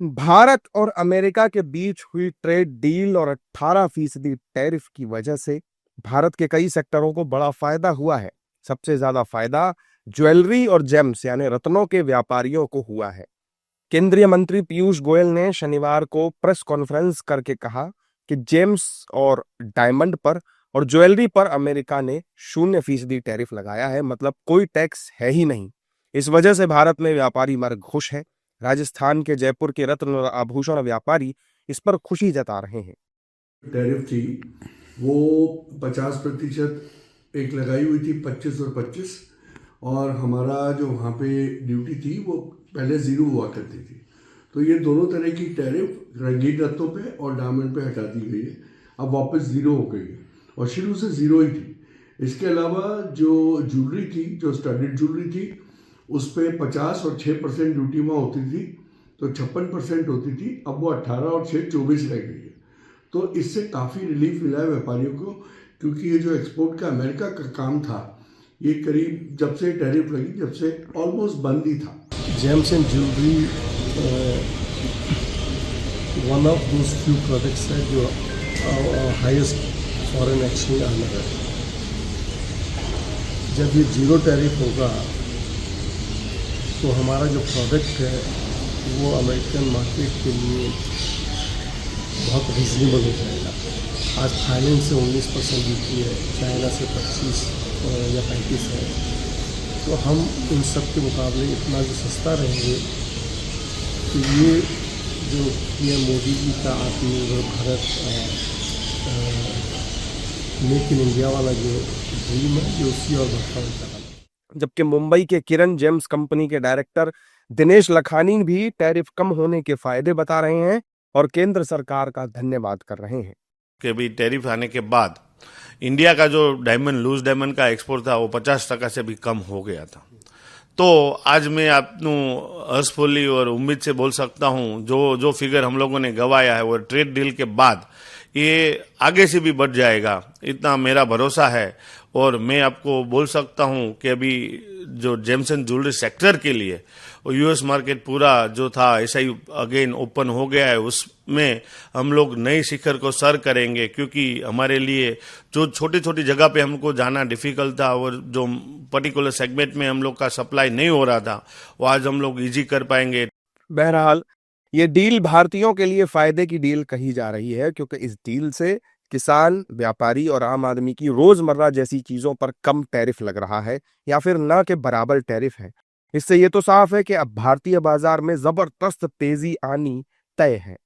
भारत और अमेरिका के बीच हुई ट्रेड डील और 18% टैरिफ की वजह से भारत के कई सेक्टरों को बड़ा फायदा हुआ है। सबसे ज्यादा फायदा ज्वेलरी और जेम्स यानी रत्नों के व्यापारियों को हुआ है। केंद्रीय मंत्री पीयूष गोयल ने शनिवार को प्रेस कॉन्फ्रेंस करके कहा कि जेम्स और डायमंड पर और ज्वेलरी पर अमेरिका ने 0% टैरिफ लगाया है, मतलब कोई टैक्स है ही नहीं। इस वजह से भारत में व्यापारी वर्ग खुश है। राजस्थान के जयपुर के रत्न और आभूषण व्यापारी इस पर खुशी जता रहे हैं। टैरिफ थी वो 50% एक लगाई हुई थी, 25 और 25, और हमारा जो वहाँ पे ड्यूटी थी वो पहले ज़ीरो हुआ करती थी। तो ये दोनों तरह की टैरिफ रंगीन रत्नों पे और डायमंड पे हटा दी गई है, अब वापस ज़ीरो हो गई है और शुरू से ज़ीरो ही थी। इसके अलावा जो ज्वेलरी थी, जो स्टडीड ज्वेलरी थी, उस पर 50 और 6% ड्यूटी वहाँ होती थी, तो 56% होती थी, अब वो 18 और 6 24 रह गई है। तो इससे काफ़ी रिलीफ मिला है व्यापारियों को, क्योंकि ये जो एक्सपोर्ट का अमेरिका का काम था, ये करीब जब से टैरिफ लगी जब से ऑलमोस्ट बंद ही था। James and jewellery one of those few products है जो हाईएस्ट फॉरेन एक्सचेंज अर्नर है। जब ये जीरो टैरिफ होगा तो हमारा जो प्रोडक्ट है वो अमेरिकन मार्केट के लिए बहुत रीजनेबल हो जाएगा। आज थाईलैंड से 19% ड्यूटी है, चाइना से 25 या 35 है, तो हम इन सब के मुकाबले इतना जो सस्ता रहेंगे। तो ये जो पीएम मोदी जी का आत्मनिर्भर भारत मेक इन इंडिया वाला जो ड्रीम है, ये उसी और बढ़ता होता है। जबकि मुंबई के किरण जेम्स कंपनी के डायरेक्टर दिनेश लखानी भी टैरिफ कम होने के फायदे बता रहे हैं और केंद्र सरकार का धन्यवाद कर रहे हैं कि भी टैरिफ आने के बाद इंडिया का जो डायमंड, लूज डायमंड का एक्सपोर्ट था वो 50% से भी कम हो गया था। तो आज मैं आपको हर्षफुली और उम्मीद से बोल सकता हूँ, जो फिगर हम लोगों ने गवाया है वो ट्रेड डील के बाद ये आगे से भी बढ़ जाएगा, इतना मेरा भरोसा है। और मैं आपको बोल सकता हूँ कि अभी जो जेम्स एंड ज्वेलरी सेक्टर के लिए यूएस मार्केट पूरा जो था ऐसा ही अगेन ओपन हो गया है, उसमें हम लोग नई शिखर को सर करेंगे, क्योंकि हमारे लिए जो छोटी छोटी जगह पे हमको जाना डिफिकल्ट था और जो पर्टिकुलर सेगमेंट में हम लोग का सप्लाई नहीं हो रहा था वो आज हम लोग इजी कर पाएंगे। बहरहाल ये डील भारतीयों के लिए फायदे की डील कही जा रही है, क्योंकि इस डील से किसान, व्यापारी और आम आदमी की रोजमर्रा जैसी चीजों पर कम टैरिफ लग रहा है या फिर न के बराबर टैरिफ है। इससे ये तो साफ है कि अब भारतीय बाजार में जबरदस्त तेजी आनी तय है।